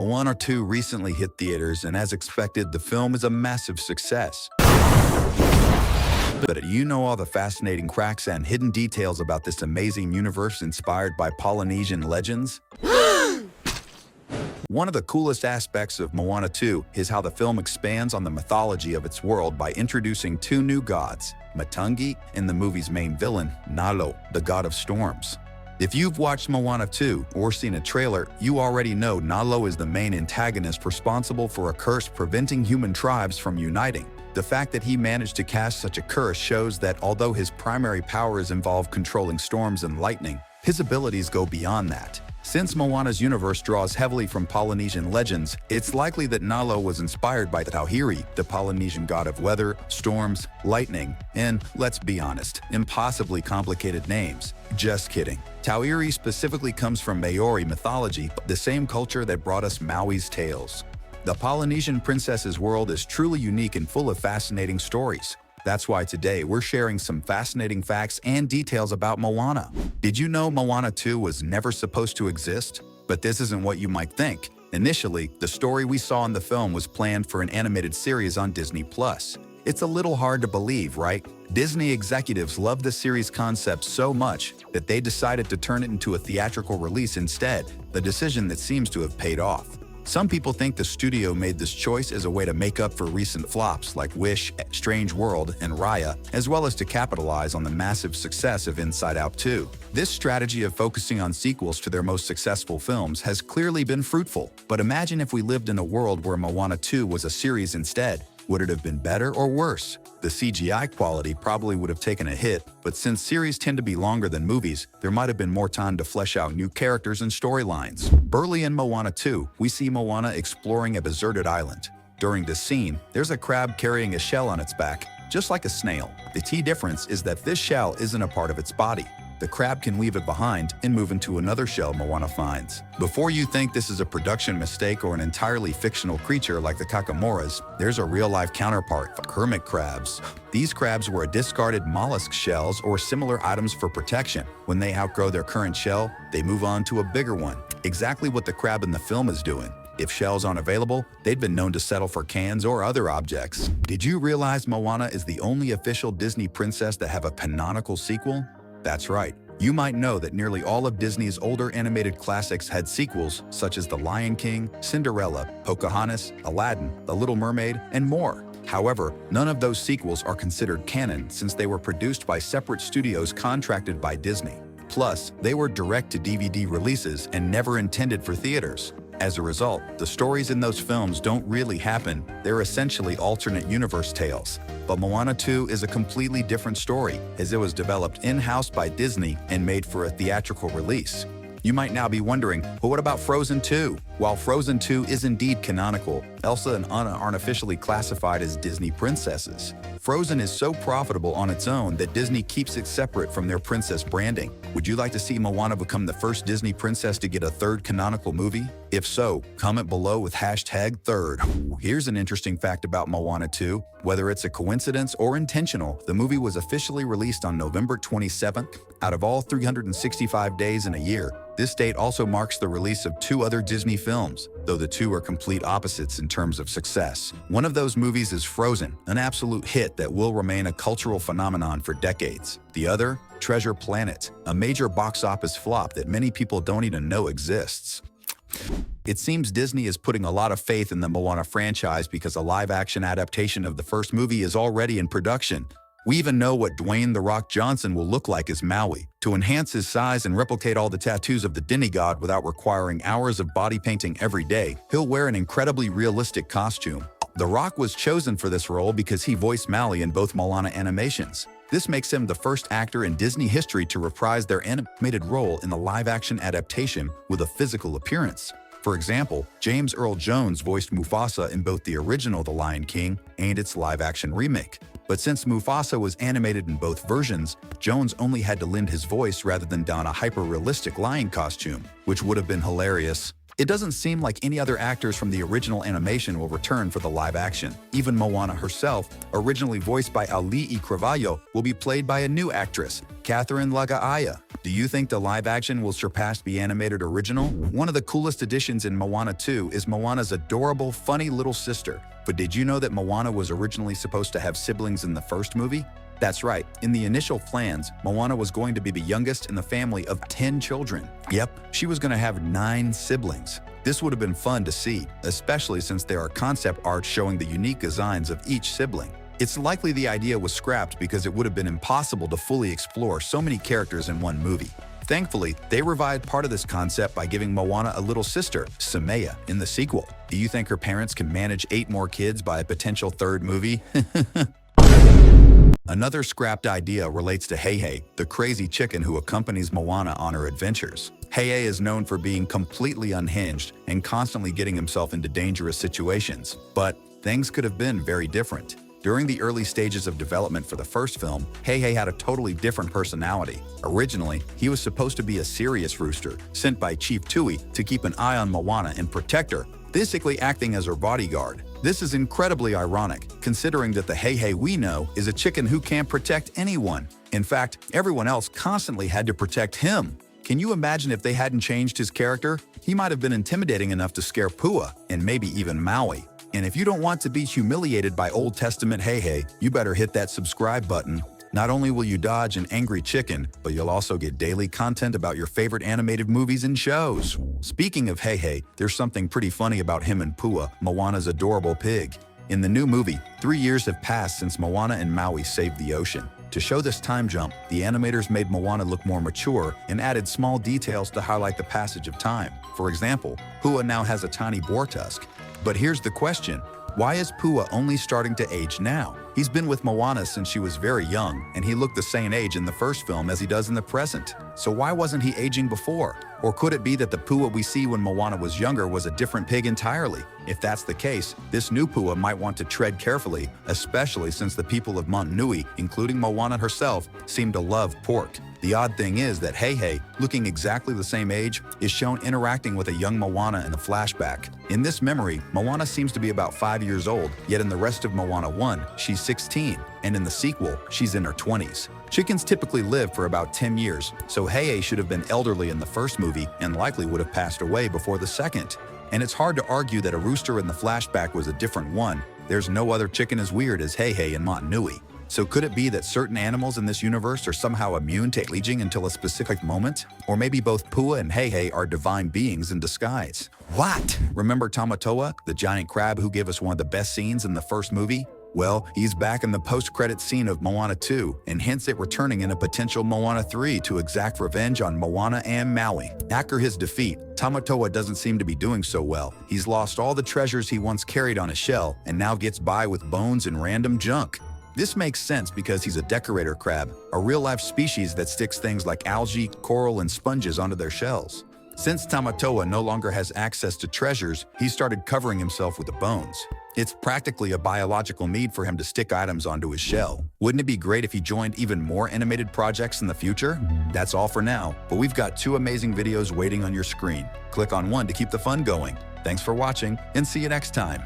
Moana 2 recently hit theaters, and as expected, the film is a massive success. But do you know all the fascinating cracks and hidden details about this amazing universe inspired by Polynesian legends? One of the coolest aspects of Moana 2 is how the film expands on the mythology of its world by introducing two new gods, Matangi and the movie's main villain, Nalo, the god of storms. If you've watched Moana 2 or seen a trailer, you already know Nalo is the main antagonist responsible for a curse preventing human tribes from uniting. The fact that he managed to cast such a curse shows that although his primary powers involve controlling storms and lightning, his abilities go beyond that. Since Moana's universe draws heavily from Polynesian legends, it's likely that Nalo was inspired by Tauhiri, the Polynesian god of weather, storms, lightning, and, let's be honest, impossibly complicated names. Just kidding. Tauhiri specifically comes from Maori mythology, the same culture that brought us Maui's tales. The Polynesian princess's world is truly unique and full of fascinating stories. That's why today we're sharing some fascinating facts and details about Moana. Did you know Moana 2 was never supposed to exist? But this isn't what you might think. Initially, the story we saw in the film was planned for an animated series on Disney+. It's a little hard to believe, right? Disney executives loved the series concept so much that they decided to turn it into a theatrical release instead, a decision that seems to have paid off. Some people think the studio made this choice as a way to make up for recent flops like Wish, Strange World, and Raya, as well as to capitalize on the massive success of Inside Out 2. This strategy of focusing on sequels to their most successful films has clearly been fruitful. But imagine if we lived in a world where Moana 2 was a series instead. Would it have been better or worse? The CGI quality probably would have taken a hit, but since series tend to be longer than movies, there might have been more time to flesh out new characters and storylines. Early in Moana 2, we see Moana exploring a deserted island. During this scene, there's a crab carrying a shell on its back, just like a snail. The key difference is that this shell isn't a part of its body. The crab can leave it behind and move into another shell Moana finds. Before you think this is a production mistake or an entirely fictional creature like the Kakamoras, there's a real-life counterpart, hermit crabs. These crabs were discarded mollusk shells or similar items for protection. When they outgrow their current shell, they move on to a bigger one. Exactly what the crab in the film is doing. If shells aren't available, they'd been known to settle for cans or other objects. Did you realize Moana is the only official Disney princess to have a canonical sequel? That's right. You might know that nearly all of Disney's older animated classics had sequels such as The Lion King, Cinderella, Pocahontas, Aladdin, The Little Mermaid, and more. However, none of those sequels are considered canon since they were produced by separate studios contracted by Disney. Plus, they were direct-to-DVD releases and never intended for theaters. As a result, the stories in those films don't really happen. They're essentially alternate universe tales. But Moana 2 is a completely different story, as it was developed in-house by Disney and made for a theatrical release. You might now be wondering, well, what about Frozen 2? While Frozen 2 is indeed canonical, Elsa and Anna aren't officially classified as Disney princesses. Frozen is so profitable on its own that Disney keeps it separate from their princess branding. Would you like to see Moana become the first Disney princess to get a third canonical movie? If so, comment below with #3rd. Here's an interesting fact about Moana 2. Whether it's a coincidence or intentional, the movie was officially released on November 27th. Out of all 365 days in a year, this date also marks the release of two other Disney films, though the two are complete opposites in terms of success. One of those movies is Frozen, an absolute hit that will remain a cultural phenomenon for decades. The other, Treasure Planet, a major box office flop that many people don't even know exists. It seems Disney is putting a lot of faith in the Moana franchise because a live-action adaptation of the first movie is already in production. We even know what Dwayne "The Rock" Johnson will look like as Maui. To enhance his size and replicate all the tattoos of the demigod without requiring hours of body painting every day, he'll wear an incredibly realistic costume. The Rock was chosen for this role because he voiced Maui in both Moana animations. This makes him the first actor in Disney history to reprise their animated role in the live-action adaptation with a physical appearance. For example, James Earl Jones voiced Mufasa in both the original The Lion King and its live-action remake. But since Mufasa was animated in both versions, Jones only had to lend his voice rather than don a hyper-realistic lion costume, which would have been hilarious. It doesn't seem like any other actors from the original animation will return for the live action. Even Moana herself, originally voiced by Ali'i Cravalho, will be played by a new actress, Catherine Lagaaya. Do you think the live action will surpass the animated original? One of the coolest additions in Moana 2 is Moana's adorable, funny little sister. But did you know that Moana was originally supposed to have siblings in the first movie? That's right, in the initial plans, Moana was going to be the youngest in the family of 10 children. Yep, she was going to have 9 siblings. This would have been fun to see, especially since there are concept art showing the unique designs of each sibling. It's likely the idea was scrapped because it would have been impossible to fully explore so many characters in one movie. Thankfully, they revived part of this concept by giving Moana a little sister, Samea, in the sequel. Do you think her parents can manage 8 more kids by a potential third movie? Another scrapped idea relates to Heihei, the crazy chicken who accompanies Moana on her adventures. Heihei is known for being completely unhinged and constantly getting himself into dangerous situations. But things could have been very different. During the early stages of development for the first film, Heihei had a totally different personality. Originally, he was supposed to be a serious rooster, sent by Chief Tui to keep an eye on Moana and protect her, basically acting as her bodyguard. This is incredibly ironic, considering that the Heihei we know is a chicken who can't protect anyone. In fact, everyone else constantly had to protect him. Can you imagine if they hadn't changed his character? He might have been intimidating enough to scare Pua, and maybe even Maui. And if you don't want to be humiliated by Old Testament Heihei, you better hit that subscribe button. Not only will you dodge an angry chicken, but you'll also get daily content about your favorite animated movies and shows. Speaking of Heihei, there's something pretty funny about him and Pua, Moana's adorable pig. In the new movie, 3 years have passed since Moana and Maui saved the ocean. To show this time jump, the animators made Moana look more mature and added small details to highlight the passage of time. For example, Pua now has a tiny boar tusk. But here's the question. Why is Pua only starting to age now? He's been with Moana since she was very young, and he looked the same age in the first film as he does in the present. So why wasn't he aging before? Or could it be that the Pua we see when Moana was younger was a different pig entirely? If that's the case, this new Pua might want to tread carefully, especially since the people of Mount Nui, including Moana herself, seem to love pork. The odd thing is that Heihei, looking exactly the same age, is shown interacting with a young Moana in a flashback. In this memory, Moana seems to be about 5 years old, yet in the rest of Moana 1, she's 16, and in the sequel, she's in her 20s. Chickens typically live for about 10 years, so Heihei should have been elderly in the first movie and likely would have passed away before the second. And it's hard to argue that a rooster in the flashback was a different one. There's no other chicken as weird as Heihei in Mount Nui. So could it be that certain animals in this universe are somehow immune to aging until a specific moment? Or maybe both Pua and Heihei are divine beings in disguise? What? Remember Tamatoa, the giant crab who gave us one of the best scenes in the first movie? Well, he's back in the post-credit scene of Moana 2 and hints at returning in a potential Moana 3 to exact revenge on Moana and Maui. After his defeat, Tamatoa doesn't seem to be doing so well. He's lost all the treasures he once carried on his shell and now gets by with bones and random junk. This makes sense because he's a decorator crab, a real-life species that sticks things like algae, coral, and sponges onto their shells. Since Tamatoa no longer has access to treasures, he started covering himself with the bones. It's practically a biological need for him to stick items onto his shell. Wouldn't it be great if he joined even more animated projects in the future? That's all for now, but we've got 2 amazing videos waiting on your screen. Click on one to keep the fun going. Thanks for watching, and see you next time.